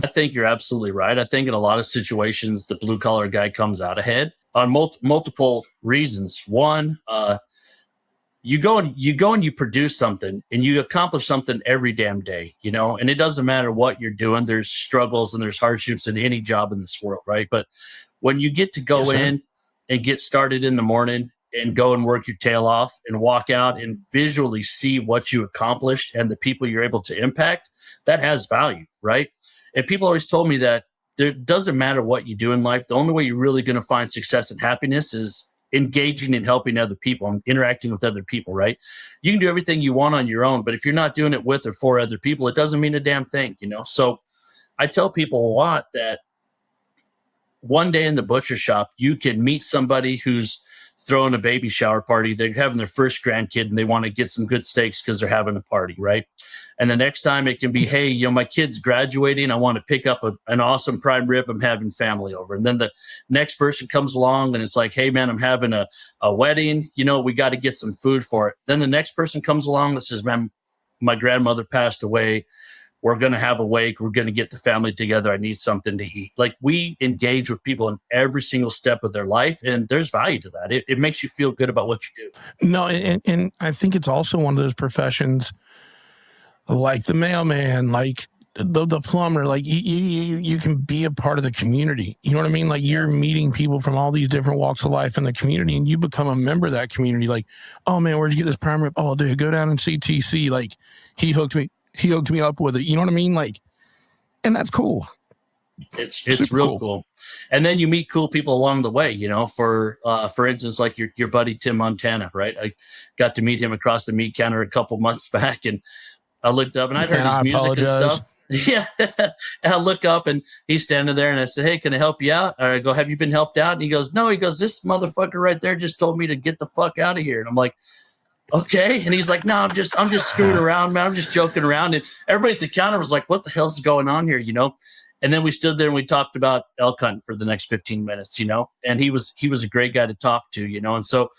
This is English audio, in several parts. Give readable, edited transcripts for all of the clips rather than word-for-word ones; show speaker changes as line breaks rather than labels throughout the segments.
think you're absolutely right. I think in a lot of situations, the blue collar guy comes out ahead on multiple reasons. One, you go and you produce something and you accomplish something every damn day, and it doesn't matter what you're doing. There's struggles and there's hardships in any job in this world, right? But when you get to go in and get started in the morning and go and work your tail off and walk out and visually see what you accomplished and the people you're able to impact, that has value, right? And people always told me that it doesn't matter what you do in life. The only way you're really going to find success and happiness is engaging and helping other people and interacting with other people, right? You can do everything you want on your own, but if you're not doing it with or for other people, it doesn't mean a damn thing, So I tell people a lot that one day in the butcher shop, you can meet somebody who's throwing a baby shower party. They're having their first grandkid and they want to get some good steaks because they're having a party, right? And the next time it can be, hey, my kid's graduating. I want to pick up an awesome prime rib. I'm having family over. And then the next person comes along and it's like, hey, man, I'm having a wedding. We got to get some food for it. Then the next person comes along and says, man, my grandmother passed away. We're going to have a wake. We're going to get the family together. I need something to eat. Like, we engage with people in every single step of their life, and there's value to that. It makes you feel good about what you do.
No, and I think it's also one of those professions, like the mailman, like the plumber, like you can be a part of the community. You know what I mean? Like, you're meeting people from all these different walks of life in the community, and you become a member of that community. Like, oh man, where'd you get this prime rib? Oh, dude, go down and see TC. Like, he hooked me up with it. You know what I mean? Like, and that's cool.
It's real cool. And then you meet cool people along the way, for instance, like your buddy, Tim Montana, right? I got to meet him across the meat counter a couple months back, and I looked up and I'd heard his music and stuff. Yeah. And I look up and he's standing there and I said, hey, can I help you out? Or I go, have you been helped out? And he goes, no. He goes, this motherfucker right there just told me to get the fuck out of here. And I'm like, okay. And he's like, no, I'm just screwing around, man. I'm just joking around. And everybody at the counter was like, what the hell's going on here? And then we stood there and we talked about elk hunting for the next 15 minutes, and he was a great guy to talk to, and so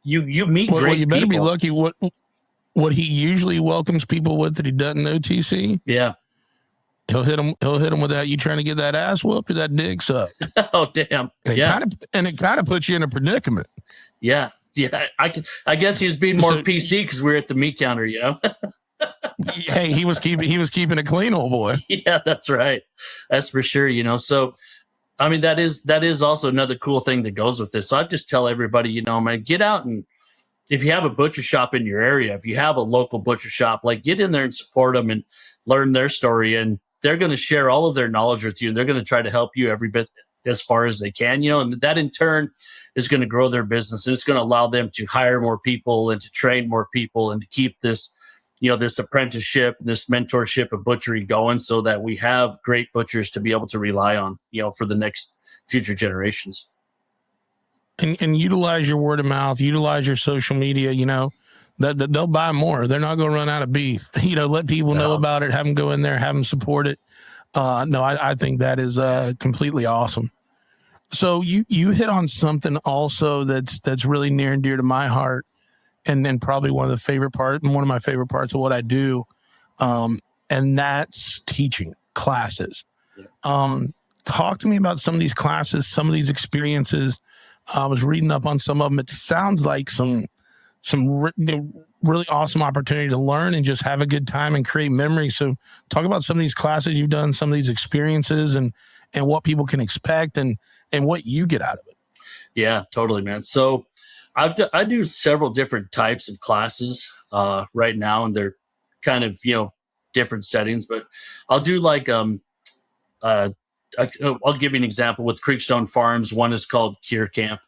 you meet great people. Well, you better
be lucky. What he usually welcomes people with that he doesn't know, TC.
Yeah.
He'll hit him without you trying to get that ass whooped or that dick sucked.
Oh, damn.
And it kind of puts you in a predicament.
Yeah. Yeah, I guess he was being more PC because we were at the meat counter,
Hey, he was keeping it clean, old boy.
Yeah, that's right. That's for sure. So, I mean, that is also another cool thing that goes with this. So I just tell everybody, man, get out, and if you have a butcher shop in your area, if you have a local butcher shop, like, get in there and support them and learn their story, and they're going to share all of their knowledge with you, and they're going to try to help you every bit as far as they can, and that in turn is going to grow their business, and it's going to allow them to hire more people and to train more people and to keep this, this apprenticeship, this mentorship of butchery going, so that we have great butchers to be able to rely on, for the next future generations.
And utilize your word of mouth, utilize your social media, that they'll buy more. They're not going to run out of beef. Let people know about it, have them go in there, have them support it. I think that is completely awesome. So you hit on something also that's really near and dear to my heart, and then probably one of my favorite parts of what I do, and that's teaching classes. Yeah. Talk to me about some of these classes, some of these experiences. I was reading up on some of them. It sounds like some really awesome opportunity to learn and just have a good time and create memories. So talk about some of these classes you've done, some of these experiences, and what people can expect and what you get out of it.
Yeah, totally, man. So I do several different types of classes right now, and they're kind of, different settings, but I'll do like, I'll give you an example with Creekstone Farms. One is called Cure Camp,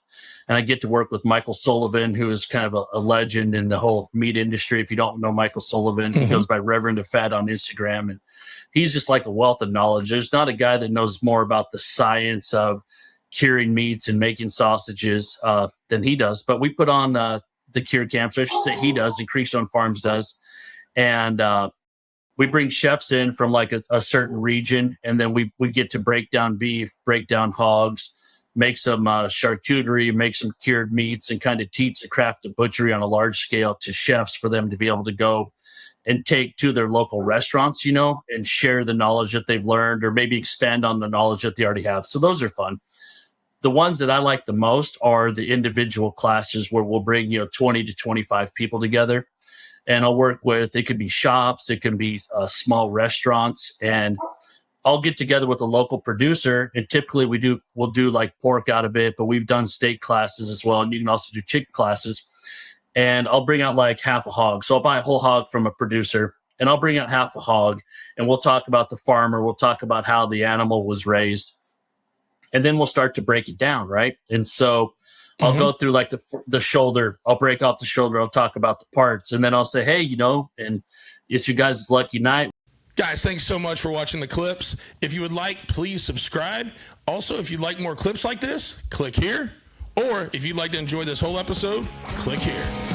and I get to work with Michael Sullivan, who is kind of a legend in the whole meat industry. If you don't know Michael Sullivan, he goes by Reverend to Fat on Instagram, and he's just like a wealth of knowledge. There's not a guy that knows more about the science of curing meats and making sausages than he does. But we put on the Cure Camps, I should say he does, and Creekstone Farms does, and we bring chefs in from like a certain region, and then we get to break down beef, break down hogs, make some charcuterie, make some cured meats, and kind of teach the craft of butchery on a large scale to chefs for them to be able to go and take to their local restaurants, and share the knowledge that they've learned, or maybe expand on the knowledge that they already have. So those are fun. The ones that I like the most are the individual classes where we'll bring, 20 to 25 people together. And I'll work with, it could be shops, it can be small restaurants, and I'll get together with a local producer, and typically we'll do like pork out of it, but we've done steak classes as well. And you can also do chicken classes. And I'll bring out like half a hog. So I'll buy a whole hog from a producer, and I'll bring out half a hog, and we'll talk about the farmer. We'll talk about how the animal was raised, and then we'll start to break it down. Right. And so I'll go through like the shoulder. I'll break off the shoulder. I'll talk about the parts, and then I'll say, hey, and it's you guys' lucky night.
Guys, thanks so much for watching the clips. If you would like, please subscribe. Also, if you'd like more clips like this, click here. Or if you'd like to enjoy this whole episode, click here.